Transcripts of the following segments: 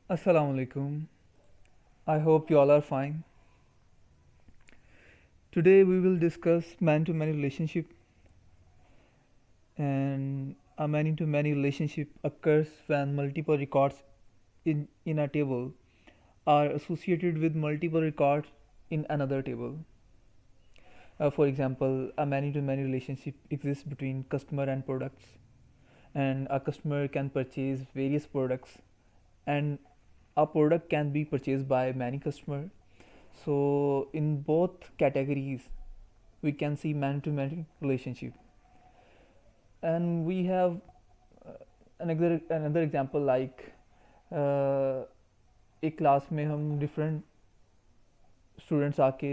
Assalamu alaikum. I hope you all are fine. Today we will discuss man to many relationship, and a many to many relationship occurs when multiple records in a table are associated with multiple records in another table. For example, a many to many relationship exists between customer and products, and a customer can purchase various products, and a product can be purchased by many customers. So in both categories, we can see man to man relationship, and we have another example like uh, एक class में हम different students आके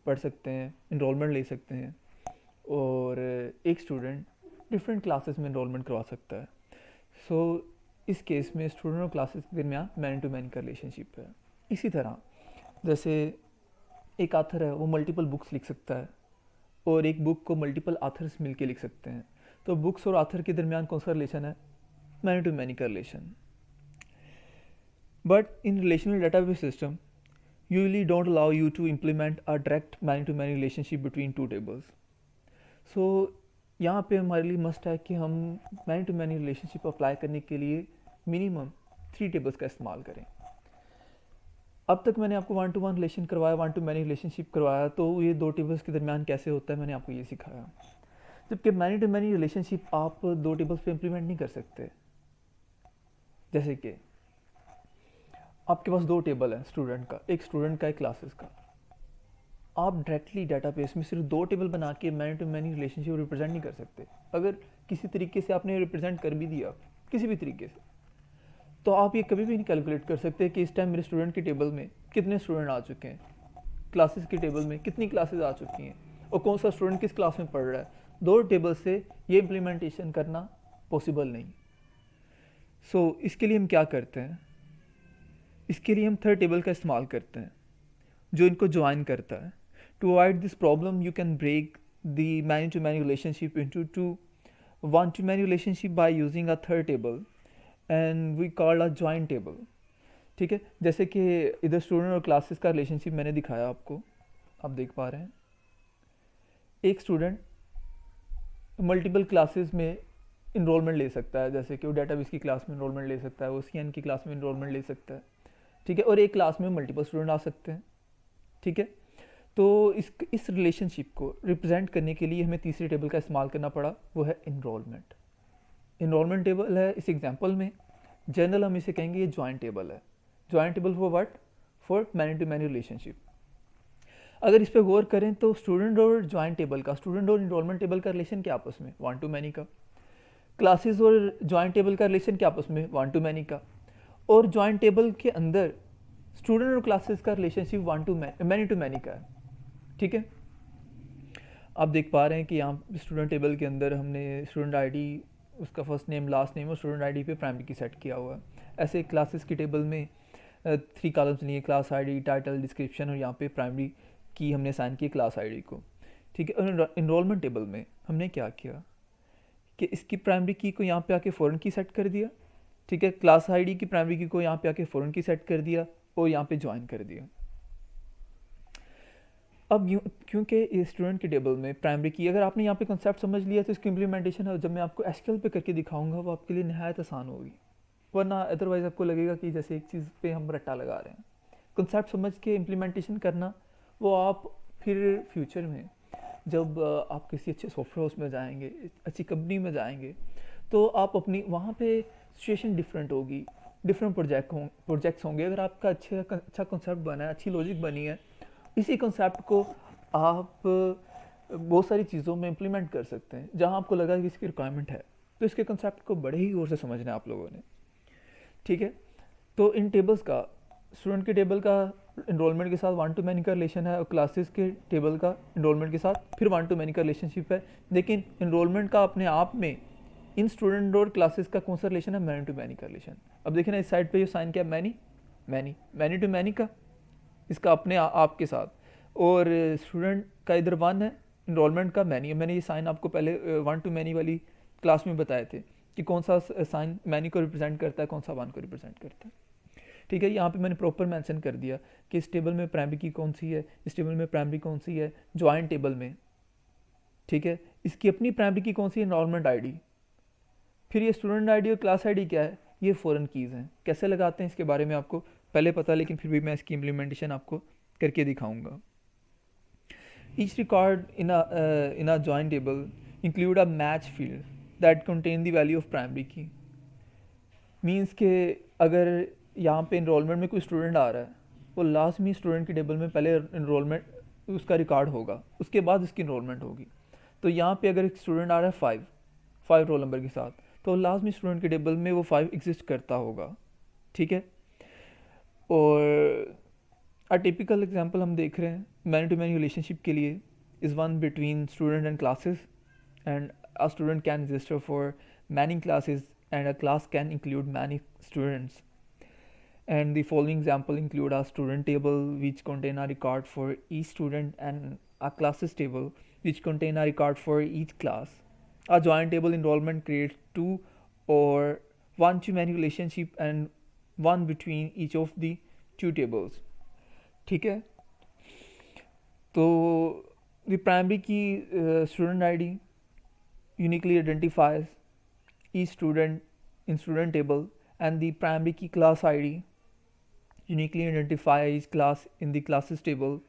पढ़ सकते हैं, enrolment ले सकते हैं, और एक स्टूडेंट डिफरेंट क्लासेस में इनरोलमेंट करवा सकता है. सो इस केस में स्टूडेंट और क्लासेस के दरमियान मैन टू मैन का रिलेशनशिप है. इसी तरह जैसे एक आथर है, वो मल्टीपल बुक्स लिख सकता है, और एक बुक को मल्टीपल आथर्स मिलके लिख सकते हैं. तो बुक्स और आथर के दरमियान कौन सा रिलेशन है? मैनी टू मैनी का relation. But in relational database system usually don't allow you to implement a direct many to many relationship between two tables. So यहाँ पे हमारे लिए मस्ट है कि हम many to many relationship apply करने के लिए मिनिमम 3 टेबल्स का इस्तेमाल करें. अब तक मैंने आपको वन टू वन रिलेशन करवाया, वन टू मैनी रिलेशनशिप करवाया, तो ये 2 टेबल्स के दरमियान कैसे होता है मैंने आपको ये सिखाया. जबकि मैनी टू मैनी रिलेशनशिप आप 2 टेबल्स पे इम्प्लीमेंट नहीं कर सकते. जैसे कि आपके पास 2 टेबल है, स्टूडेंट का एक क्लासेस का. आप डायरेक्टली डाटाबेस में सिर्फ 2 टेबल बना के many to many relationship represent नहीं कर सकते. अगर किसी तरीके से आपने रिप्रेजेंट कर भी दिया, किसी भी तरीके से, तो आप ये कभी भी नहीं कैलकुलेट कर सकते कि इस टाइम मेरे स्टूडेंट के टेबल में कितने स्टूडेंट आ चुके हैं, क्लासेस के टेबल में कितनी क्लासेस आ चुकी हैं, और कौन सा स्टूडेंट किस क्लास में पढ़ रहा है. 2 टेबल से ये इम्प्लीमेंटेशन करना पॉसिबल नहीं. सो इसके लिए हम क्या करते हैं? इसके लिए हम थर्ड टेबल का इस्तेमाल करते हैं जो इनको ज्वाइन करता है. To avoid this problem you can break the many to many relationship into two one to many relationship by using a third table, and we call a join table. ठीक है, जैसे कि इधर स्टूडेंट और classes का relationship मैंने दिखाया आपको, आप देख पा रहे हैं. एक स्टूडेंट मल्टीपल क्लासेस में इनरोलमेंट ले सकता है, जैसे कि वो डाटाबेस की क्लास में इनरोलमेंट ले सकता है, वो सी की क्लास में इनरोलमेंट ले सकता है. ठीक है, और एक क्लास में मल्टीपल स्टूडेंट आ सकते हैं. ठीक है, तो इस रिलेशनशिप को रिप्रेजेंट करने के लिए हमें तीसरे टेबल का इस्तेमाल करना पड़ा, वो है इनरोलमेंट. इनरोलमेंट टेबल है इस एग्जांपल में. जनरल हम इसे कहेंगे ये ज्वाइंट टेबल है. Joint table for what? For many to many relationship. अगर इस पर गौर करें तो स्टूडेंट और ज्वाइंट टेबल का, स्टूडेंट और इनरोलमेंट टेबल का रिलेशन क्या आपस में? वन टू मैनी का. क्लासेस और ज्वाइंट टेबल का रिलेशन क्या आपस में? वन टू मैनी का. और ज्वाइंट टेबल के अंदर स्टूडेंट और क्लासेस का relationship one to many to many का है. ठीक है, आप देख पा रहे हैं कि यहाँ स्टूडेंट टेबल के अंदर हमने स्टूडेंट आईडी, उसका फर्स्ट नेम लास्ट नेम और स्टूडेंट आईडी पे प्राइमरी की सेट किया हुआ है. ऐसे क्लासेस की टेबल में 3 कॉलम्स लिए, क्लास आईडी, टाइटल, डिस्क्रिप्शन, और यहाँ पे प्राइमरी की हमने असाइन की क्लास आईडी को. ठीक है, और इनरोलमेंट टेबल में हमने क्या किया कि इसकी प्राइमरी की को यहाँ पे आके फ़ॉरेन की सेट कर दिया. ठीक है, क्लास आईडी की प्राइमरी की को यहाँ पे आके फ़ॉरेन की सेट कर दिया, और यहाँ पे ज्वाइन कर दिया. अब क्योंकि ये स्टूडेंट के टेबल में प्राइमरी की, अगर आपने यहाँ पे कंसेप्ट समझ लिया तो इसकी इम्प्लीमेंटेशन जब मैं आपको एसक्यूएल पे करके दिखाऊंगा वो आपके लिए नहायत आसान होगी. वरना अदरवाइज़ आपको लगेगा कि जैसे एक चीज़ पे हम रट्टा लगा रहे हैं. कंसेप्ट समझ के इम्प्लीमेंटेशन करना, वो आप फिर फ्यूचर में जब आप किसी अच्छे सॉफ्टवेयर हाउस में जाएंगे, अच्छी कंपनी में जाएंगे, तो आप अपनी वहाँ पे सिचुएशन डिफरेंट होगी, डिफरेंट प्रोजेक्ट्स होंगे. अगर आपका अच्छा कंसेप्ट बना है, अच्छी लॉजिक बनी है, इसी कंसेप्ट को आप बहुत सारी चीज़ों में इम्प्लीमेंट कर सकते हैं. जहाँ आपको लगा कि इसकी रिक्वायरमेंट है, तो इसके कंसेप्ट को बड़े ही गौर से समझना है आप लोगों ने. ठीक है, तो इन टेबल्स का, स्टूडेंट के टेबल का इनरोलमेंट के साथ वन टू मैनी का रिलेशन है, और क्लासेस के टेबल का इनरोलमेंट के साथ फिर वन टू मैनी का रिलेशनशिप है. लेकिन इनरोलमेंट का अपने आप में इन स्टूडेंट और क्लासेस का कौन सा रिलेशन है? मैनी टू मैनी का रिलेशन. अब देखिए ना, इस साइड पे जो साइन किया many many many to many का, इसका अपने आप के साथ, और स्टूडेंट का इधर वन है, इनरोलमेंट का मैनी. मैंने ये साइन आपको पहले वन टू मैनी वाली क्लास में बताए थे कि कौन सा साइन मैनी को रिप्रेजेंट करता है, कौन सा वन को रिप्रेजेंट करता है. ठीक है, यहाँ पे मैंने प्रॉपर मेंशन कर दिया कि इस टेबल में प्राइमरी की कौन सी है, इस टेबल में प्राइमरी कौन सी है, ज्वाइंट टेबल में। ठीक है, इसकी अपनी प्राइमरी की कौन सी है, एनरोलमेंट आईडी। फिर ये स्टूडेंट आईडी और क्लास आईडी क्या है, ये फॉरेन कीज़ हैं। कैसे लगाते हैं इसके बारे में आपको पहले पता, लेकिन फिर भी मैं इसकी इम्प्लीमेंटेशन आपको करके दिखाऊंगा। Each record in a joint table include a match field that contain the value of primary की। मीन्स के अगर यहाँ पे इनरोलमेंट में कोई स्टूडेंट आ रहा है, वो लाजमी स्टूडेंट की टेबल में पहले इनरोलमेंट उसका रिकॉर्ड होगा, उसके बाद उसकी इनरोलमेंट होगी। तो यहाँ पे अगर एक स्टूडेंट आ रहा है फाइव रोल नंबर के साथ, तो लाजमी स्टूडेंट के टेबल में वो 5 एग्जिस्ट करता होगा। ठीक है, और अ टिपिकल एग्जांपल हम देख रहे हैं मैनी टू मैनी रिलेशनशिप के लिए is one between student and classes, and a student can register for many classes and a class can include many students. And the following example include a student table which contain a record for each student and a classes table which contain a record for each class. A joint table enrollment creates two or one to many relationship and one between each of the two tables. ठीक है, तो the primary key student ID uniquely identifies each student in student table, and the primary key class ID uniquely identifies each class in the classes table,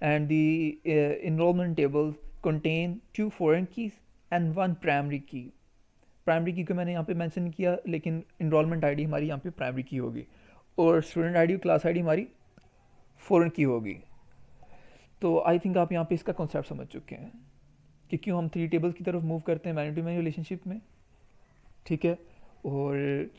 and the enrollment table contain two foreign keys and one primary key. Primary की को मैंने यहाँ पे mention किया, लेकिन enrolment ID हमारी यहाँ पे प्राइमरी की होगी और स्टूडेंट आईडी और क्लास आईडी हमारी फॉरेन की होगी। तो आई थिंक आप यहाँ पे इसका कॉन्सेप्ट समझ चुके हैं कि क्यों हम 3 टेबल्स की तरफ मूव करते हैं मैनी टू मैनी रिलेशनशिप में। ठीक है, और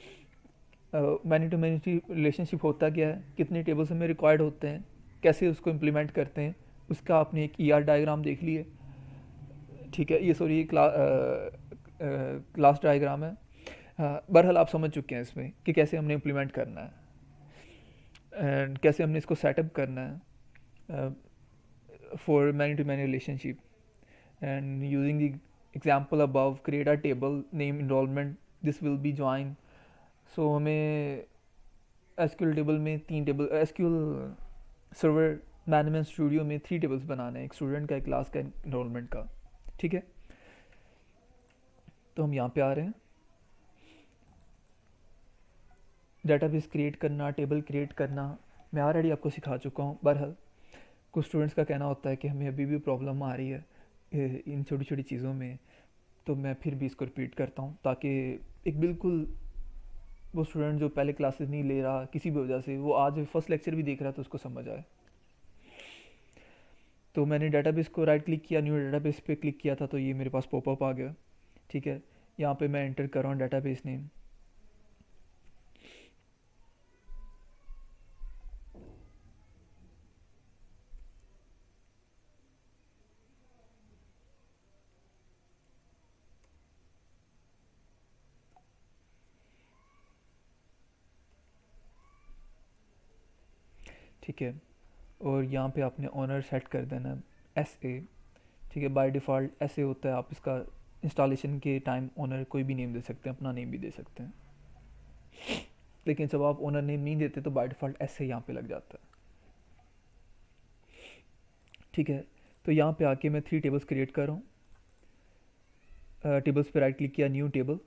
मैनी टू मैनी रिलेशनशिप होता क्या है, कितने टेबल्स हमें रिक्वायर्ड होते हैं, कैसे उसको इम्प्लीमेंट करते हैं, उसका आपने एक ER डायग्राम देख लिए। ठीक है, ये सॉरी क्लास डायग्राम है। बहरहाल आप समझ चुके हैं इसमें कि कैसे हमने इम्प्लीमेंट करना है एंड कैसे हमने इसको सेटअप करना है for many to many relationship. And using the example above create a table name enrollment, this will be join. So हमें SQL टेबल में 3 table, SQL server management studio में 3 टेबल्स बनाने हैं, एक स्टूडेंट का, एक क्लास का, इनरोलमेंट का। ठीक है, तो हम यहाँ पे आ रहे हैं, डेटाबेस क्रिएट करना, टेबल क्रिएट करना मैं ऑलरेडी आपको सिखा चुका हूँ। बहरहाल कुछ स्टूडेंट्स का कहना होता है कि हमें अभी भी प्रॉब्लम आ रही है इन छोटी छोटी चीज़ों में, तो मैं फिर भी इसको रिपीट करता हूँ ताकि एक बिल्कुल वो स्टूडेंट जो पहले क्लासेस नहीं ले रहा किसी भी वजह से, वो आज फर्स्ट लेक्चर भी देख रहा है तो उसको समझ आए। तो मैंने डेटाबेस को राइट क्लिक किया, न्यू डेटाबेस पे क्लिक किया था, तो ये मेरे पास पॉपअप आ गया। ठीक है, यहाँ पे मैं एंटर कर रहा हूँ डेटाबेस नेम। ठीक है, और यहाँ पे आपने ऑनर सेट कर देना है SA। ठीक है, बाय डिफ़ॉल्ट SA होता है, आप इसका इंस्टॉलेशन के टाइम ओनर कोई भी नेम दे सकते हैं, अपना नेम भी दे सकते हैं, लेकिन जब आप ओनर नेम नहीं देते तो बाय डिफ़ॉल्ट SA यहाँ पे लग जाता है। ठीक है, तो यहाँ पे आके मैं 3 टेबल्स क्रिएट कर रहा हूँ। टेबल्स पे राइट क्लिक किया, न्यू टेबल।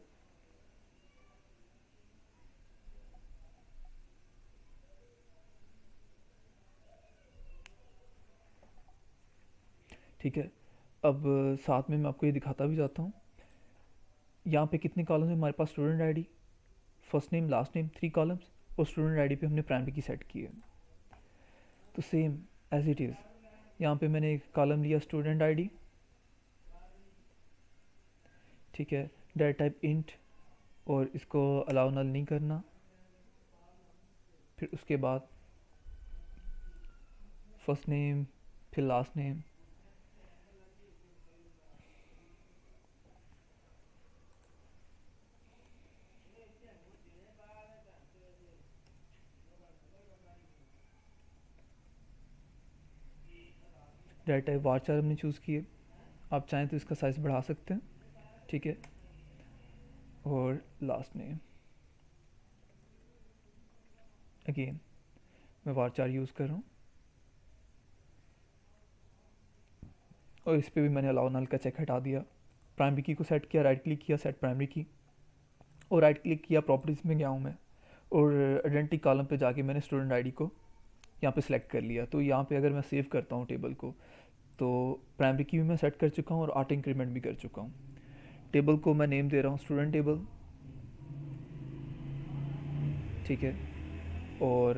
ठीक है, अब साथ में मैं आपको ये दिखाता भी जाता हूँ। यहाँ पे कितने कॉलम्स हैं हमारे पास, student ID, first name, last name, 3 columns, और स्टूडेंट आईडी पे हमने प्राइमरी की सेट की है। तो सेम एज इट इज़ यहाँ पे मैंने एक कॉलम लिया स्टूडेंट आईडी। ठीक है, डेटा टाइप इंट, और इसको अलाउ नल नहीं करना। फिर उसके बाद फर्स्ट नेम, फिर लास्ट नेम। डेटा टाइप वारचार हमने चूज़ किए, आप चाहें तो इसका साइज़ बढ़ा सकते हैं। ठीक है, और लास्ट नेम अगेन मैं varchar यूज़ कर रहा हूँ और इस पर भी मैंने अलाउ नल का चेक हटा दिया। प्राइमरी की को सेट किया, राइट क्लिक किया, सेट प्राइमरी की, और राइट क्लिक किया, प्रॉपर्टीज़ में गया हूँ मैं, और आइडेंटिटी कॉलम पे जाके मैंने स्टूडेंट आईडी को यहाँ पे सिलेक्ट कर लिया। तो यहाँ पे अगर मैं सेव करता हूँ टेबल को, तो प्राइमरी की भी मैं सेट कर चुका हूँ और ऑटो इंक्रीमेंट भी कर चुका हूँ। टेबल को मैं नेम दे रहा हूँ स्टूडेंट टेबल, ठीक है। और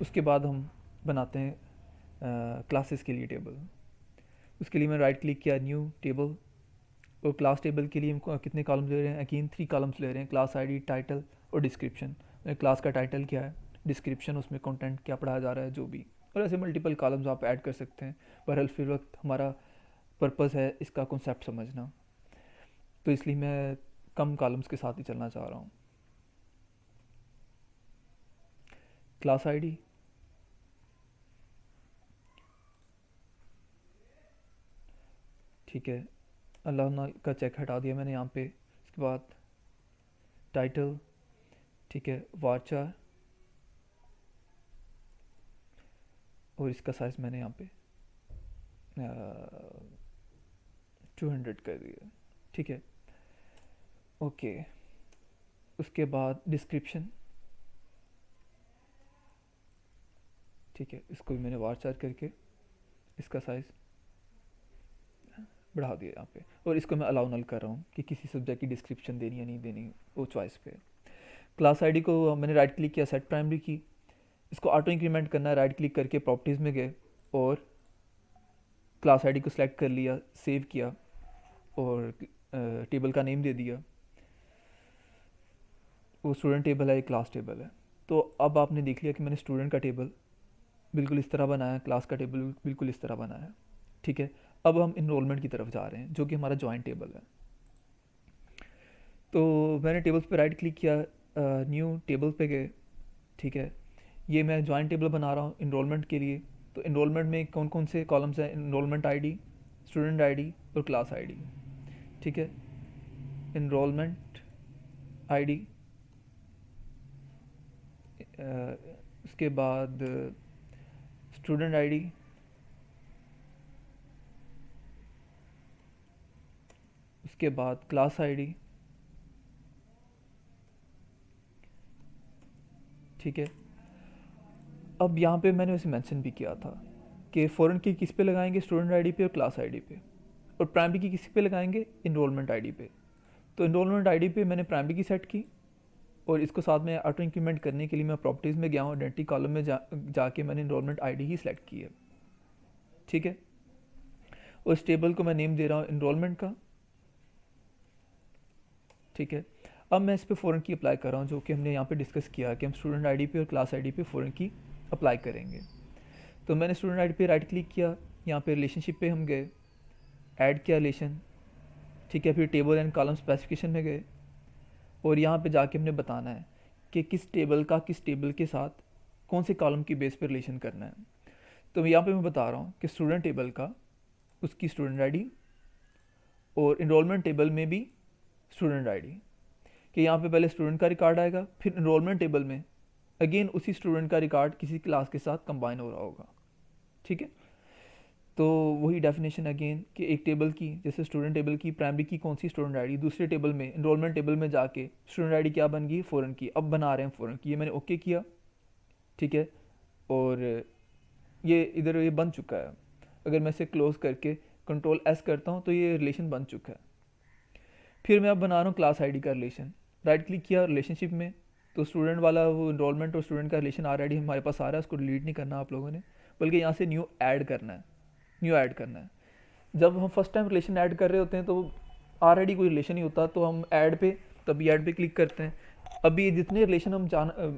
उसके बाद हम बनाते हैं क्लासेस के लिए टेबल। उसके लिए मैं राइट क्लिक किया, न्यू टेबल, और क्लास टेबल के लिए हम कितने कॉलम्स ले रहे हैं, अगेन 3 कॉलम्स ले रहे हैं, क्लास आईडी, टाइटल और डिस्क्रिप्शन। क्लास का टाइटल क्या है, डिस्क्रिप्शन उसमें कंटेंट क्या पढ़ाया जा रहा है, जो भी, और ऐसे मल्टीपल कॉलम्स आप ऐड कर सकते हैं। बहरहाल फिर वक्त हमारा पर्पज़ है इसका कॉन्सेप्ट समझना, तो इसलिए मैं कम कॉलम्स के साथ ही चलना चाह रहा हूँ। क्लास आईडी, ठीक है, अल्लाह का चेक हटा दिया मैंने यहाँ पे। इसके बाद टाइटल, ठीक है, varchar, और इसका साइज़ मैंने यहाँ पे 200 कर दिया, ठीक है, ओके। उसके बाद डिस्क्रिप्शन, ठीक है, इसको भी मैंने varchar करके इसका साइज़ बढ़ा दिया यहाँ पे, और इसको मैं अलाउ नल कर रहा हूँ कि किसी सब्जेक्ट की डिस्क्रिप्शन देनी या नहीं देनी, वो चॉइस पे। क्लास आईडी को मैंने राइट क्लिक किया, सेट प्राइमरी की, इसको ऑटो इंक्रीमेंट करना है, राइट क्लिक करके प्रॉपर्टीज़ में गए और क्लास आईडी को सिलेक्ट कर लिया, सेव किया, और टेबल का नेम दे दिया। वो स्टूडेंट टेबल है, एक क्लास टेबल है। तो अब आपने देख लिया कि मैंने स्टूडेंट का टेबल बिल्कुल इस तरह बनाया, क्लास का टेबल बिल्कुल इस तरह बनाया, ठीक है। अब हम इनरोलमेंट की तरफ जा रहे हैं, जो कि हमारा जॉइंट टेबल है। तो मैंने टेबल्स पे राइट क्लिक किया, न्यू टेबल पे गए, ठीक है। ये मैं जॉइंट टेबल बना रहा हूँ इनरोलमेंट के लिए। तो इनरोलमेंट में कौन कौन से कॉलम्स हैं, इनरोलमेंट आईडी, स्टूडेंट आईडी और क्लास आईडी, ठीक है। इनरोलमेंट आईडी, उसके बाद स्टूडेंट आईडी, उसके बाद क्लास आईडी, ठीक है। अब यहाँ पे मैंने वैसे मेंशन भी किया था कि फॉरेन की किस पे लगाएंगे, स्टूडेंट आईडी पे और क्लास आईडी पे, और प्राइमरी की किस पे लगाएंगे, इनरोलमेंट आईडी पे। तो इनरोलमेंट आईडी पे मैंने प्राइमरी की सेट की, और इसको साथ में ऑटो इंक्रीमेंट करने के लिए मैं प्रॉपर्टीज़ में गया हूँ, आइडेंटिटी कॉलम में जाके मैंने इनरोलमेंट आईडी ही सिलेक्ट की है, ठीक है। और इस टेबल को मैं नेम दे रहा हूँ इनरोलमेंट का, ठीक है। अब मैं इस पर फ़ॉरेन की अप्लाई कर रहा हूँ, जो कि हमने यहाँ पे डिस्कस किया कि हम स्टूडेंट आईडी पे और क्लास आईडी पे फ़ॉरेन की अप्लाई करेंगे। तो मैंने स्टूडेंट आईडी पे राइट क्लिक किया, यहाँ पे रिलेशनशिप पे हम गए, ऐड किया रिलेशन, ठीक है। फिर टेबल एंड कॉलम स्पेसिफिकेशन में गए, और यहाँ पे जाके हमने बताना है कि किस टेबल का किस टेबल के साथ कौन से कॉलम की बेस पर रिलेशन करना है। तो यहाँ पे मैं बता रहा हूँ कि स्टूडेंट टेबल का उसकी स्टूडेंट आईडी, और इनरोलमेंट टेबल में भी स्टूडेंट आईडी, कि यहाँ पे पहले स्टूडेंट का रिकॉर्ड आएगा, फिर इनरोलमेंट टेबल में अगेन उसी स्टूडेंट का रिकॉर्ड किसी क्लास के साथ कंबाइन हो रहा होगा, ठीक है। तो वही डेफिनेशन अगेन कि एक टेबल की, जैसे स्टूडेंट टेबल की प्राइमरी की कौन सी स्टूडेंट आईडी, दूसरे टेबल में इनरोलमेंट टेबल में जाके स्टूडेंट आईडी क्या बन गई, फॉरेन की। अब बना रहे हैं फॉरेन की, ये मैंने ओके किया, ठीक है। और ये इधर ये बन चुका है। अगर मैं इसे क्लोज करके कंट्रोल एस करता हूँ तो ये रिलेशन बन चुका है। फिर मैं अब बना रहा हूँ क्लास आईडी का रिलेशन, राइट क्लिक किया रिलेशनशिप में, तो स्टूडेंट वाला वो इनरोलमेंट और स्टूडेंट का रिलेशन ऑलरेडी हमारे पास आ रहा है, उसको डिलीट नहीं करना आप लोगों ने, बल्कि यहाँ से न्यू ऐड करना है, न्यू ऐड करना है। जब हम फर्स्ट टाइम रिलेशन ऐड कर रहे होते हैं तो ऑलरेडी कोई रिलेशन ही होता, तो हम ऐड पे, तभी ऐड पे क्लिक करते हैं। अभी जितने रिलेशन हम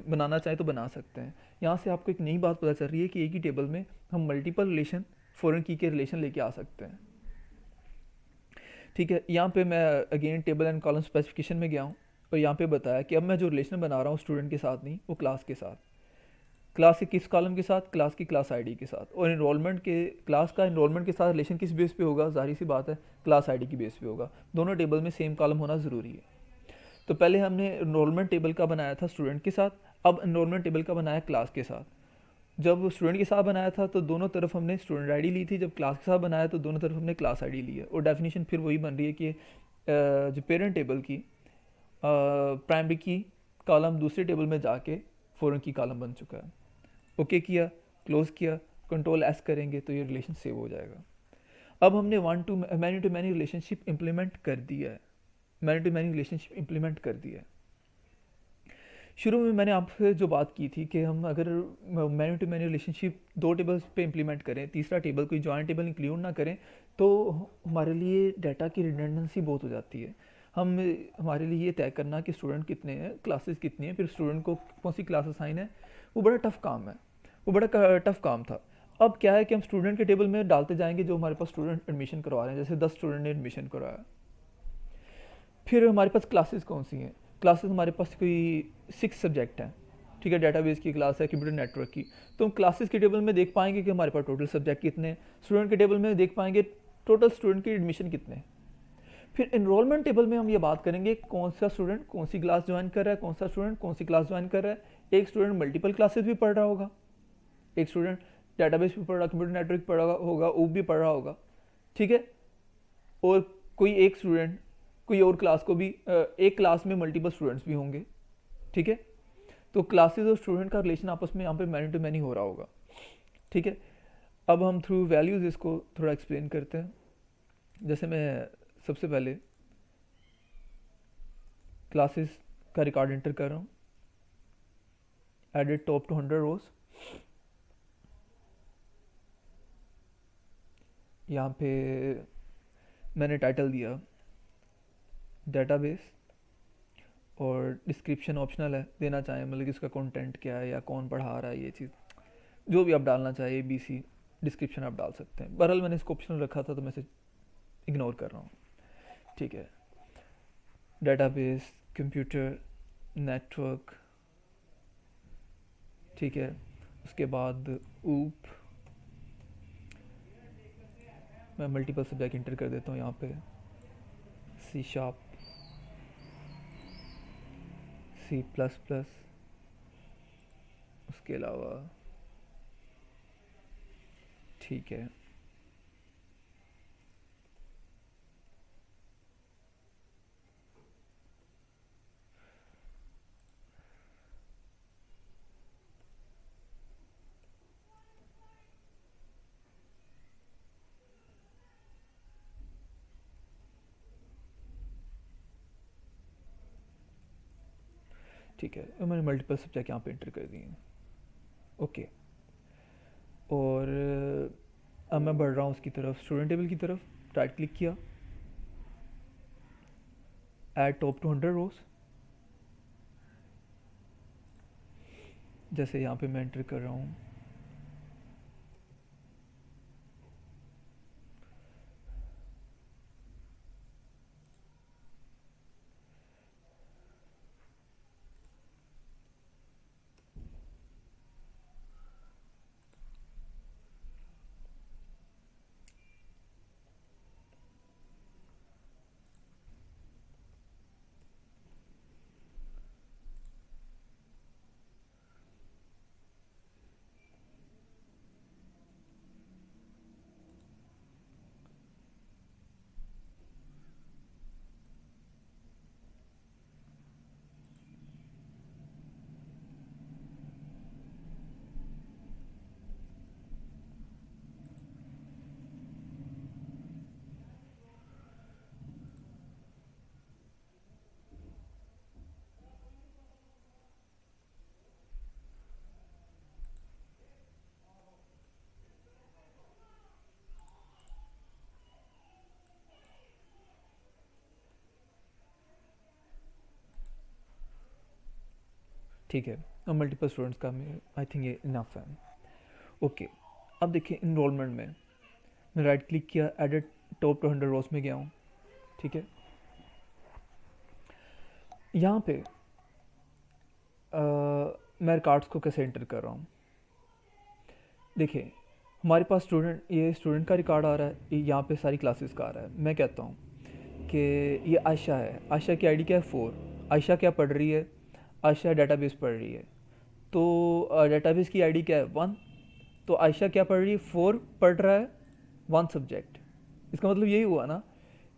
बनाना चाहें तो बना सकते हैं। यहाँ से आपको एक नई बात पता चल रही है कि एक ही टेबल में हम मल्टीपल रिलेशन, फॉरेन की के रिलेशन लेके आ सकते हैं, ठीक है। यहाँ पे मैं again table and column specification में गया हूँ, और यहाँ पे बताया कि अब मैं जो रिलेशन बना रहा हूँ स्टूडेंट के साथ नहीं, वो क्लास के साथ, क्लास के किस कॉलम के साथ, क्लास की क्लास आईडी के साथ। और इनरोलमेंट के क्लास का इनरोलमेंट के साथ रिलेशन किस बेस पे होगा, जाहिर सी बात है क्लास आईडी की बेस पे होगा। दोनों टेबल में सेम कॉलम होना ज़रूरी है। तो पहले हमने एनरोलमेंट टेबल का बनाया था स्टूडेंट के साथ, अब एनरोलमेंट टेबल का बनाया क्लास के साथ। जब स्टूडेंट के साथ बनाया था तो दोनों तरफ हमने स्टूडेंट आईडी ली थी, जब क्लास के साथ बनाया तो दोनों तरफ हमने क्लास आईडी ली है। और डेफिनेशन फिर वही बन रही है कि जो पेरेंट टेबल की प्राइमरी की कॉलम दूसरे टेबल में जाके फॉरेन की कॉलम बन चुका है। ओके किया, क्लोज किया, कंट्रोल एस करेंगे तो ये रिलेशन सेव हो जाएगा। अब हमने many to many relationship implement कर दिया है, many to many relationship implement कर दिया है। शुरू में मैंने आपसे जो बात की थी कि हम अगर many to many relationship 2 tables पे इंप्लीमेंट करें, तीसरा टेबल कोई जॉइंट टेबल इंक्लूड ना करें, तो हमारे लिए डाटा की रिडंडेंसी बहुत हो जाती है। हमारे लिए ये तय करना कि स्टूडेंट कितने हैं, क्लासेस कितनी हैं, फिर स्टूडेंट को कौन सी क्लास असाइन है, वो बड़ा टफ काम है, वो बड़ा टफ काम था। अब क्या है कि हम स्टूडेंट के टेबल में डालते जाएंगे जो हमारे पास स्टूडेंट एडमिशन करवा रहे हैं, जैसे 10 स्टूडेंट ने एडमिशन करवाया। फिर हमारे पास क्लासेस कौन सी हैं, क्लासेस हमारे पास कोई 6 सब्जेक्ट हैं, ठीक है, डेटाबेस की क्लास है, कंप्यूटर नेटवर्क की। तो हम क्लासेस के टेबल में देख पाएंगे कि हमारे पास टोटल सब्जेक्ट कितने हैं, स्टूडेंट के टेबल में देख पाएंगे टोटल स्टूडेंट की एडमिशन कितने हैं। फिर इनरोलमेंट टेबल में हम ये बात करेंगे कौन सा स्टूडेंट कौन सी क्लास ज्वाइन कर रहा है, कौन सा स्टूडेंट कौन सी क्लास ज्वाइन कर रहा है। एक स्टूडेंट मल्टीपल क्लासेस भी पढ़ रहा होगा, एक स्टूडेंट डेटाबेस भी पढ़ रहा, कंप्यूटर नेटवर्क पढ़ रहा होगा, ऊप भी पढ़ रहा होगा, ठीक है। और कोई एक स्टूडेंट कोई और क्लास को भी एक क्लास में मल्टीपल स्टूडेंट्स भी होंगे, ठीक है। तो क्लासेस और स्टूडेंट का रिलेशन आपस में यहाँ पे मैनी टू मैनी हो रहा होगा, ठीक है। अब हम थ्रू वैल्यूज़ इसको थोड़ा एक्सप्लेन करते हैं। जैसे मैं सबसे पहले क्लासेस का रिकॉर्ड एंटर कर रहा हूँ, एडेड टॉप टू 100 रोज। यहाँ पे मैंने टाइटल दिया डेटाबेस, और डिस्क्रिप्शन ऑप्शनल है, देना चाहें मतलब कि उसका कंटेंट क्या है या कौन पढ़ा रहा है, ये चीज़ जो भी आप डालना चाहिए, BC डिस्क्रिप्शन आप डाल सकते हैं। बहरहाल मैंने इसको ऑप्शनल रखा था तो मैं इसे इग्नोर कर रहा हूँ, ठीक है। डेटाबेस, कंप्यूटर नेटवर्क, ठीक है। उसके बाद ऊप, मैं मल्टीपल सब्जेक्ट इंटर कर देता हूँ यहाँ पे, C#, C++, उसके अलावा ठीक है ठीक है, मैंने मल्टीपल सब्जेक्ट यहाँ पे इंटर कर दिए हैं, ओके। और अब मैं बढ़ रहा हूँ उसकी तरफ, स्टूडेंट टेबल की तरफ, राइट क्लिक किया, ऐड टॉप टू 100 रोज। जैसे यहाँ पे मैं एंटर कर रहा हूँ, ठीक है। अब मल्टीपल स्टूडेंट्स का आई थिंक ये इनफ है, ओके। अब देखिए इनरोलमेंट में मैं राइट क्लिक किया, एडिट टॉप टू 100 रोज में गया हूँ, ठीक है। यहाँ पे मैं रिकॉर्ड्स को कैसे एंटर कर रहा हूँ, देखिए हमारे पास ये स्टूडेंट का रिकॉर्ड आ रहा है, यहाँ पे सारी क्लासेस का आ रहा है। मैं कहता हूँ कि ये आयशा है, आयशा की आईडी क्या है 4, आयशा क्या पढ़ रही है? आयशा डेटाबेस पढ़ रही है। तो डेटाबेस की आईडी क्या है? 1। तो आयशा क्या पढ़ रही है? 4 पढ़ रहा है, 1 सब्जेक्ट। इसका मतलब यही हुआ ना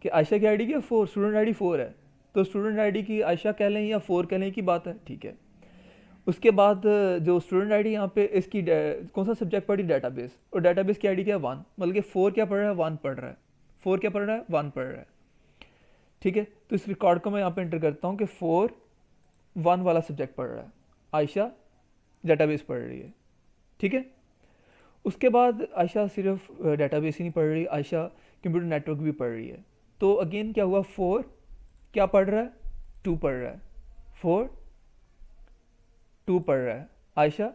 कि आयशा की आईडी क्या है? 4, स्टूडेंट आईडी 4 है। तो स्टूडेंट आईडी की आयशा कह लें या 4 कह लें की बात है, ठीक है। उसके बाद जो स्टूडेंट आईडी यहाँ पे इसकी कौन सा सब्जेक्ट पढ़ी? डेटाबेस। और डेटाबेस की आईडी क्या है? 1। मतलब कि 4 क्या पढ़ रहा है? 1 पढ़ रहा है। 4 क्या पढ़ रहा है? 1 पढ़ रहा है, ठीक है। तो इस रिकॉर्ड को मैं यहाँ पे एंटर करता हूँ कि 4 1 वाला सब्जेक्ट पढ़ रहा है, आयशा डेटाबेस पढ़ रही है, ठीक है। उसके बाद आयशा सिर्फ डेटाबेस ही नहीं पढ़ रही, आयशा कंप्यूटर नेटवर्क भी पढ़ रही है। तो अगेन क्या हुआ? 4 क्या पढ़ रहा है? 2 पढ़ रहा है। 4 2 पढ़ रहा है। आयशा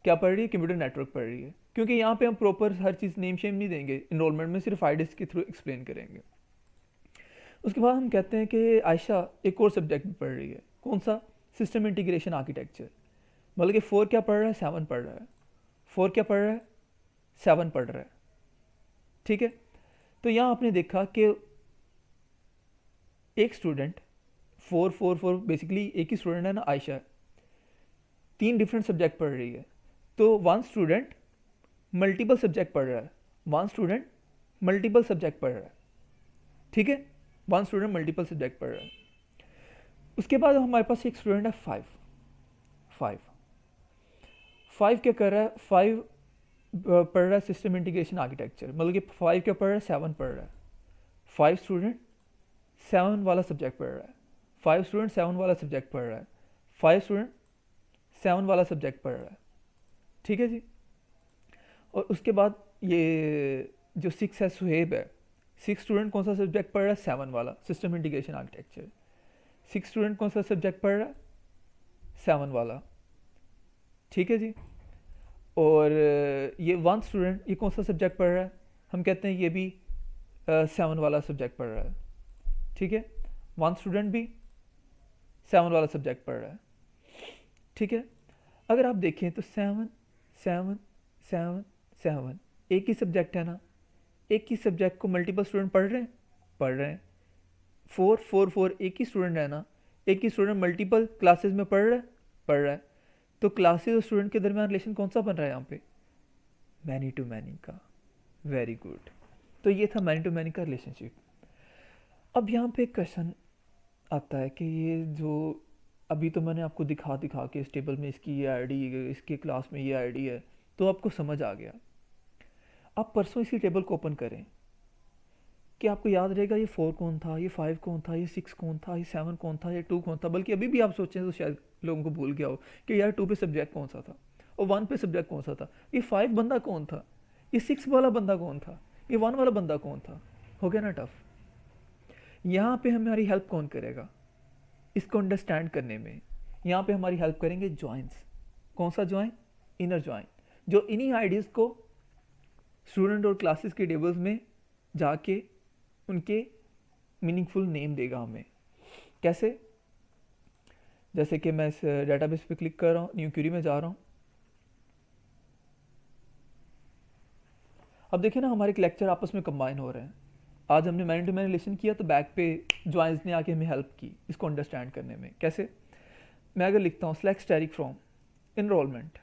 क्या पढ़ रही है? कंप्यूटर नेटवर्क पढ़ रही है। क्योंकि यहाँ पे हम प्रॉपर हर चीज़ नेम शेम नहीं देंगे, इनरोलमेंट में सिर्फ आईडीज के थ्रू एक्सप्लेन करेंगे। उसके बाद हम कहते हैं कि आयशा एक और सब्जेक्ट भी पढ़ रही है। कौन सा? System integration architecture. मतलब कि 4 क्या पढ़ रहा है? 7 पढ़ रहा है। 4 क्या पढ़ रहा है? 7 पढ़ रहा है, ठीक है। तो यहाँ आपने देखा कि एक स्टूडेंट 4 बेसिकली एक ही स्टूडेंट है ना, आयशा 3 डिफरेंट सब्जेक्ट पढ़ रही है। तो 1 स्टूडेंट मल्टीपल सब्जेक्ट पढ़ रहा है। 1 स्टूडेंट मल्टीपल सब्जेक्ट पढ़ रहा है, ठीक है। 1 स्टूडेंट मल्टीपल सब्जेक्ट पढ़ रहा है। उसके बाद हमारे पास एक स्टूडेंट है 5 5 क्या कर रहा है? 5 पढ़ रहा है सिस्टम इंटीग्रेशन आर्किटेक्चर। मतलब कि 5 क्या पढ़ रहा है? 7 पढ़ रहा है। 5 स्टूडेंट 7 वाला सब्जेक्ट पढ़ रहा है। 5 स्टूडेंट 7 वाला सब्जेक्ट पढ़ रहा है। 5 स्टूडेंट 7 वाला सब्जेक्ट पढ़ रहा है, ठीक है जी। और उसके बाद ये जो 6 है, सुहेब है, 6 स्टूडेंट कौन सा सब्जेक्ट पढ़ रहा है? 7 वाला सिस्टम इंटीग्रेशन आर्किटेक्चर। 6 स्टूडेंट कौन सा सब्जेक्ट पढ़ रहा है? 7 वाला, ठीक है जी। और ये 1 स्टूडेंट ये कौन सा सब्जेक्ट पढ़ रहा है? हम कहते हैं ये भी 7 वाला सब्जेक्ट पढ़ रहा है, ठीक है। 1 स्टूडेंट भी 7 वाला सब्जेक्ट पढ़ रहा है, ठीक है। अगर आप देखें तो 7 7 7 7 एक ही सब्जेक्ट है ना। एक ही सब्जेक्ट को मल्टीपल स्टूडेंट पढ़ रहे हैं। 4 4 4 एक ही स्टूडेंट है ना। एक ही स्टूडेंट मल्टीपल क्लासेस में पढ़ रहा है। तो क्लासेस और स्टूडेंट के दरमियान रिलेशन कौन सा बन रहा है यहाँ पे? मैनी टू मैनी का। Very good. तो ये था मैनी टू मैनी का रिलेशनशिप। अब यहाँ पे एक क्वेश्चन आता है कि ये जो अभी तो मैंने आपको दिखा के इस टेबल में इसकी ये आईडी, इसके क्लास में ये आईडी है, तो आपको समझ आ गया। आप परसों इसी टेबल को ओपन करें कि आपको याद रहेगा ये 4 कौन था, ये 5 कौन था, ये 6 कौन था, ये 7 कौन था, ये 2 कौन था। बल्कि अभी भी आप सोचें तो शायद लोगों को भूल गया हो कि यार 2 पे सब्जेक्ट कौन सा था और 1 पे सब्जेक्ट कौन सा था, ये 5 बंदा कौन था, ये 6 वाला बंदा कौन था, ये 1 वाला बंदा कौन था। हो गया ना टफ। यहाँ पे हमारी हेल्प कौन करेगा इसको अंडरस्टैंड करने में? यहाँ पे हमारी हेल्प करेंगे जॉइंस। कौन सा जॉइन? इनर जॉइन, जो इन्हीं आइडियाज़ को स्टूडेंट और क्लासेस के टेबल्स में जाके उनके मीनिंगफुल नेम देगा हमें। कैसे? जैसे कि मैं इस डेटाबेस पे क्लिक कर रहा हूँ, न्यू क्वेरी में जा रहा हूँ। अब देखिए ना हमारे लेक्चर आपस में कंबाइन हो रहे हैं। आज हमने मैन टू मैन रिलेशन किया तो बैक पे जॉइंस ने आके हमें हेल्प की इसको अंडरस्टैंड करने में। कैसे? मैं अगर लिखता हूँ सेलेक्ट स्टैटिक फ्रॉम इनरोलमेंट,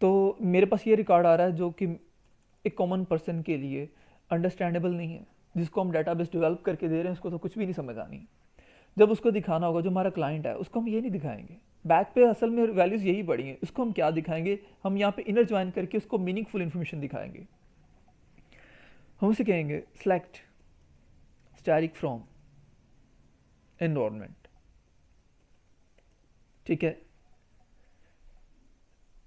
तो मेरे पास ये रिकॉर्ड आ रहा है जो कि एक कॉमन पर्सन के लिए अंडरस्टैंडेबल नहीं है। जिसको हम डेटाबेस डेवलप करके दे रहे हैं उसको तो कुछ भी नहीं समझ आनी। जब उसको दिखाना होगा जो हमारा क्लाइंट है उसको हम ये नहीं दिखाएंगे। बैक पे असल में वैल्यूज़ यही पड़ी हैं, उसको हम क्या दिखाएंगे? हम यहाँ पे इनर ज्वाइन करके उसको मीनिंगफुल इन्फॉर्मेशन दिखाएंगे। हम उसे कहेंगे सेलेक्ट स्टैटिक फ्रॉम एनवायरनमेंट, ठीक है।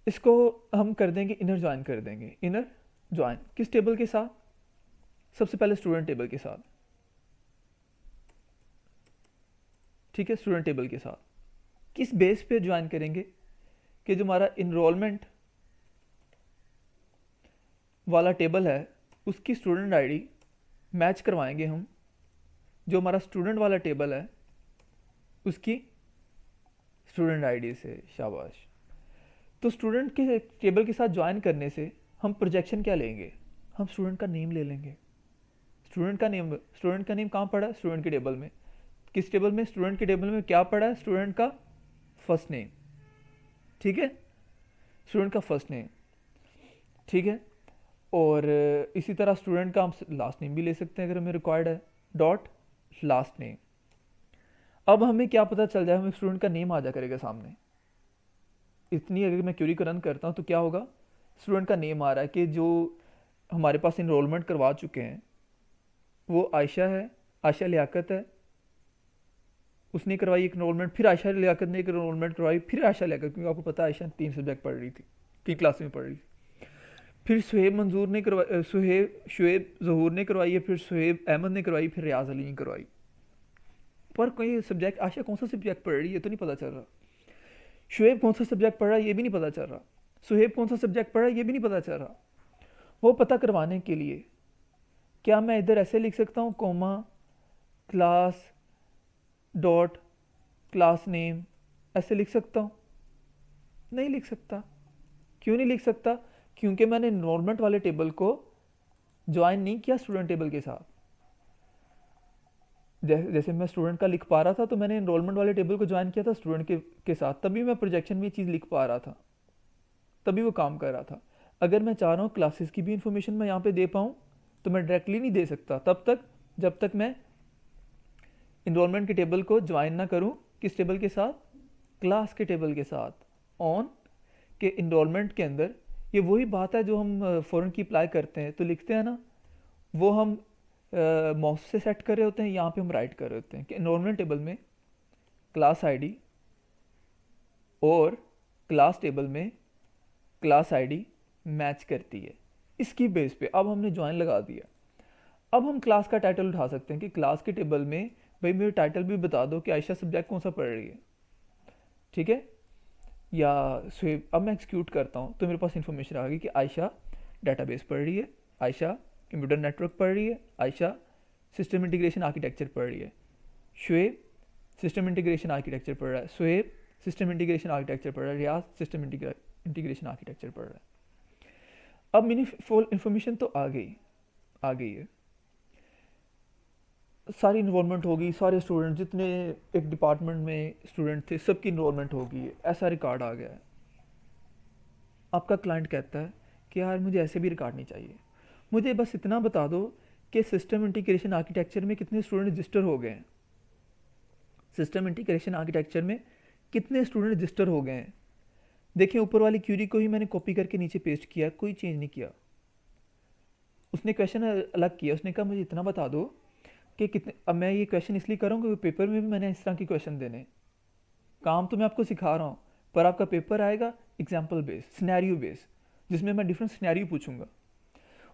इसको हम कर देंगे इनर ज्वाइन कर देंगे। इनर ज्वाइन किस टेबल के साथ? सबसे पहले स्टूडेंट टेबल के साथ, ठीक है। स्टूडेंट टेबल के साथ किस बेस पे ज्वाइन करेंगे कि जो हमारा इनरोलमेंट वाला टेबल है उसकी स्टूडेंट आईडी मैच करवाएंगे हम जो हमारा स्टूडेंट वाला टेबल है उसकी स्टूडेंट आईडी से। शाबाश। तो स्टूडेंट के टेबल के साथ ज्वाइन करने से हम प्रोजेक्शन क्या लेंगे? हम स्टूडेंट का नेम ले लेंगे। स्टूडेंट का नेम कहाँ पड़ा है? स्टूडेंट के टेबल में। किस टेबल में? स्टूडेंट के टेबल में क्या पड़ा है? स्टूडेंट का फर्स्ट नेम, ठीक है, स्टूडेंट का फर्स्ट नेम, ठीक है। और इसी तरह स्टूडेंट का हम लास्ट नेम भी ले सकते हैं अगर हमें रिक्वायर्ड है, डॉट लास्ट नेम। अब हमें क्या पता चल जाए, हमें स्टूडेंट का नेम आ जा करेगा सामने। इतनी अगर मैं क्यूरी को रन करता हूँ तो क्या होगा, स्टूडेंट का नेम आ रहा है कि जो हमारे पास इनरोलमेंट करवा चुके हैं वो आयशा है, आयशा लियाकत है, उसने करवाई एक इनरोलमेंट, फिर आयशा लियाकत ने एक इनरोलमेंट करवाई, फिर आयशा लियाकत, क्योंकि आपको पता है आयशा 3 सब्जेक्ट पढ़ रही थी, 3 क्लास में पढ़ रही थी। फिर शुएब मंजूर ने करवाई, शुएब जहूर ने करवाई है, फिर शुएब अहमद ने करवाई, फिर रियाज अली ने करवाई। पर कोई सब्जेक्ट आयशा कौन सा सब्जेक्ट पढ़ रही है तो नहीं पता चल रहा, शुएब कौन सा सब्जेक्ट पढ़ रहा है ये भी नहीं पता चल रहा, सुहेब कौन सा सब्जेक्ट पढ़ रहा है ये भी नहीं पता चल रहा। वो पता करवाने के लिए क्या मैं इधर ऐसे लिख सकता हूँ, comma class dot class name, ऐसे लिख सकता हूँ? नहीं लिख सकता। क्यों नहीं लिख सकता? क्योंकि मैंने इनरोलमेंट वाले टेबल को ज्वाइन नहीं किया स्टूडेंट टेबल के साथ। जैसे मैं स्टूडेंट का लिख पा रहा था तो मैंने इनरोलमेंट वाले टेबल को ज्वाइन किया था स्टूडेंट के साथ, तभी मैं प्रोजेक्शन में ये चीज़ लिख पा रहा था, तभी वो काम कर रहा था। अगर मैं चाह रहा हूँ क्लासेस की भी इंफॉर्मेशन मैं यहाँ पे दे पाऊँ तो मैं डायरेक्टली नहीं दे सकता तब तक जब तक मैं इनरोलमेंट के टेबल को ज्वाइन ना करूँ। किस टेबल के साथ? क्लास के टेबल के साथ। ऑन के इनरोलमेंट के अंदर ये वही बात है जो हम फ़ॉरेन की अप्लाई करते हैं तो लिखते हैं ना, वो हम माउस से सेट कर रहे होते हैं, यहाँ पे हम राइट कर रहे होते हैं कि इनरोलमेंट टेबल में क्लास आईडी और क्लास टेबल में क्लास आईडी मैच करती है। इसकी बेस पे अब हमने ज्वाइन लगा दिया। अब हम क्लास का टाइटल उठा सकते हैं कि क्लास के टेबल में भाई मेरे टाइटल भी बता दो कि आयशा सब्जेक्ट कौन सा पढ़ रही है, ठीक है, या स्वेब। अब मैं एक्सिक्यूट करता हूँ तो मेरे पास इंफॉर्मेशन आ गई कि आयशा डाटाबेस पढ़ रही है, आयशा कंप्यूटर नेटवर्क पढ़ रही है, आयशा सिस्टम इंटीग्रेशन आर्किटेक्चर पढ़ रही है, शुएब सिस्टम इंटीग्रेशन आर्किटेक्चर पढ़ रहा है, शुएब सिस्टम इंटीग्रेशन आर्किटेक्चर पढ़ रहा है, रियाज सिस्टम इंटीग्रेशन आर्किटेक्चर पढ़ रहा है। अब मेरी फुल इंफॉर्मेशन तो आ गई है, सारी इन्वॉल्वमेंट होगी, सारे स्टूडेंट जितने एक डिपार्टमेंट में स्टूडेंट थे सबकी इन्वॉल्वमेंट होगी, ऐसा रिकॉर्ड आ गया है। आपका क्लाइंट कहता है कि यार मुझे ऐसे भी रिकॉर्ड नहीं चाहिए, मुझे बस इतना बता दो कि सिस्टम इंटीग्रेशन आर्किटेक्चर में कितने स्टूडेंट रजिस्टर हो गए हैं, सिस्टम इंटीग्रेशन आर्किटेक्चर में कितने स्टूडेंट रजिस्टर हो गए हैं। देखिए ऊपर वाली क्यूरी को ही मैंने कॉपी करके नीचे पेस्ट किया, कोई चेंज नहीं किया। उसने क्वेश्चन अलग किया, उसने कहा मुझे इतना बता दो कि कितने। अब मैं ये क्वेश्चन इसलिए कर रहा हूँ क्योंकि पेपर में भी मैंने इस तरह के क्वेश्चन देने, काम तो मैं आपको सिखा रहा हूँ पर आपका पेपर आएगा एग्जाम्पल बेस, सिनेरियो बेस, जिसमें मैं डिफरेंट सिनेरियो पूछूंगा।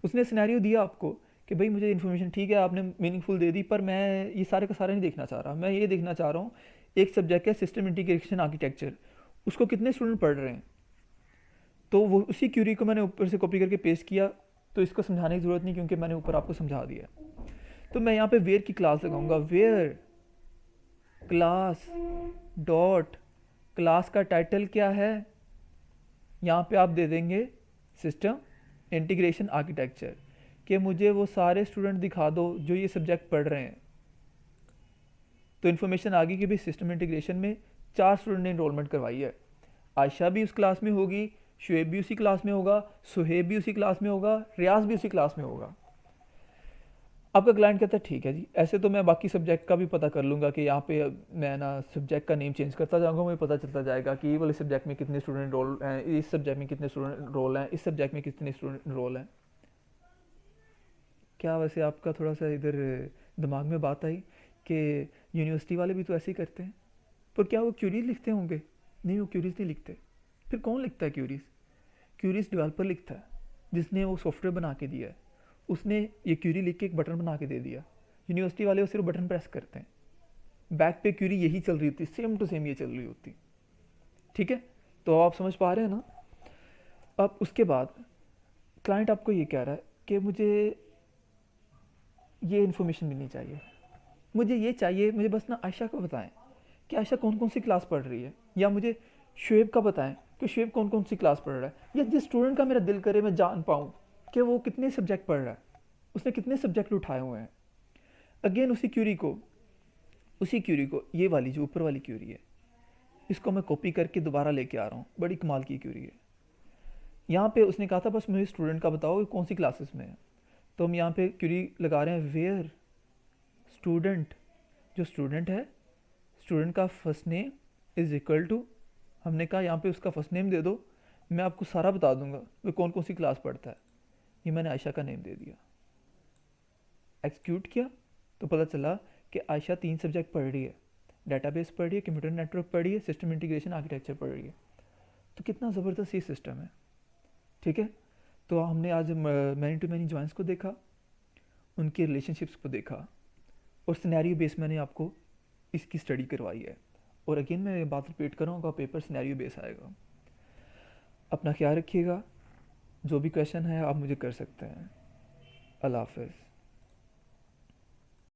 उसने सिनेरियो दिया आपको कि भाई मुझे इन्फॉर्मेशन ठीक है आपने मीनिंगफुल दे दी, पर मैं ये सारे का सारा नहीं देखना चाह रहा, मैं ये देखना चाह रहा हूँ एक सब्जेक्ट है सिस्टम इंटीग्रेशन आर्किटेक्चर, उसको कितने स्टूडेंट पढ़ रहे हैं। तो वो उसी क्यूरी को मैंने ऊपर से कॉपी करके पेस्ट किया, तो इसको समझाने की ज़रूरत नहीं क्योंकि मैंने ऊपर आपको समझा दिया। तो मैं यहाँ पे वेयर की क्लास लगाऊंगा, वेयर क्लास डॉट क्लास का टाइटल क्या है, यहाँ पे आप दे देंगे सिस्टम इंटीग्रेशन आर्किटेक्चर, कि मुझे वो सारे स्टूडेंट दिखा दो जो ये सब्जेक्ट पढ़ रहे हैं। तो इन्फॉर्मेशन आ गई कि भाई सिस्टम इंटीग्रेशन में 4 स्टूडेंट ने इनरोलमेंट करवाई है, आयशा भी उस क्लास में होगी, शुएब भी उसी क्लास में होगा, सुहेब भी उसी क्लास में होगा, रियाज भी उसी क्लास में होगा। आपका क्लाइंट कहता है ठीक है जी, ऐसे तो मैं बाकी सब्जेक्ट का भी पता कर लूँगा कि यहाँ पे मैं ना सब्जेक्ट का नेम चेंज करता जाऊँगा, मुझे पता चलता जाएगा कि ये वाले सब्जेक्ट में कितने स्टूडेंट रोल हैं, इस सब्जेक्ट में कितने स्टूडेंट रोल हैं, इस सब्जेक्ट में कितने स्टूडेंट रोल हैं। क्या वैसे आपका थोड़ा सा इधर दिमाग में बात आई कि यूनिवर्सिटी वाले भी तो ऐसे ही करते हैं, पर क्या वो क्यूरीज लिखते होंगे? नहीं, वो क्यूरीज नहीं लिखते। फिर कौन लिखता है क्यूरीज? क्यूरीज डेवलपर लिखता है जिसने वो सॉफ्टवेयर बना के दिया है, उसने ये क्यूरी लिख के एक बटन बना के दे दिया। यूनिवर्सिटी वाले वो सिर्फ बटन प्रेस करते हैं, बैक पे क्यूरी यही चल रही होती, सेम टू सेम ये चल रही होती। ठीक है, तो आप समझ पा रहे हैं ना। अब उसके बाद क्लाइंट आपको ये कह रहा है कि मुझे ये इन्फॉर्मेशन भी नहीं चाहिए, मुझे ये चाहिए, मुझे बस ना आयशा का बताएं कि आयशा कौन कौन सी क्लास पढ़ रही है, या मुझे शुएब का बताएं कि शुएब कौन कौन सी क्लास पढ़ रहा है, या जिस स्टूडेंट का मेरा दिल करे मैं जान पाऊँ कि वो कितने सब्जेक्ट पढ़ रहा है। उसने कितने सब्जेक्ट उठाए हुए हैं। अगेन उसी क्यूरी को ये वाली जो ऊपर वाली क्यूरी है, इसको मैं कॉपी करके दोबारा लेके आ रहा हूँ। बड़ी कमाल की क्यूरी है। यहाँ पे उसने कहा था बस मुझे स्टूडेंट का बताओ कौन सी क्लासेस में है। तो हम यहाँ पे क्यूरी लगा रहे हैं वेयर स्टूडेंट, जो स्टूडेंट है, स्टूडेंट का first name is equal to, हमने कहा यहाँ पे उसका फर्स्ट नेम दे दो, मैं आपको सारा बता दूंगा वो कौन कौन सी क्लास पढ़ता है। ये मैंने आयशा का नेम दे दिया। एक्सक्यूट किया तो पता चला कि आयशा 3 सब्जेक्ट पढ़ रही है, डेटाबेस पढ़ रही है, कंप्यूटर नेटवर्क पढ़ रही है, सिस्टम इंटीग्रेशन आर्किटेक्चर पढ़ रही है। तो कितना ज़बरदस्त ये सिस्टम है। ठीक है, तो हमने आज मैनी टू मैनी जॉइंस को देखा, उनके रिलेशनशिप्स को देखा, और सिनेरियो बेस मैंने आपको इसकी स्टडी करवाई है। और अगेन मैं ये बात रिपीट करूँगा, पेपर सिनेरियो बेस आएगा। अपना ख्याल रखिएगा, जो भी क्वेश्चन है आप मुझे कर सकते हैं। अल्लाह हाफ़िज़।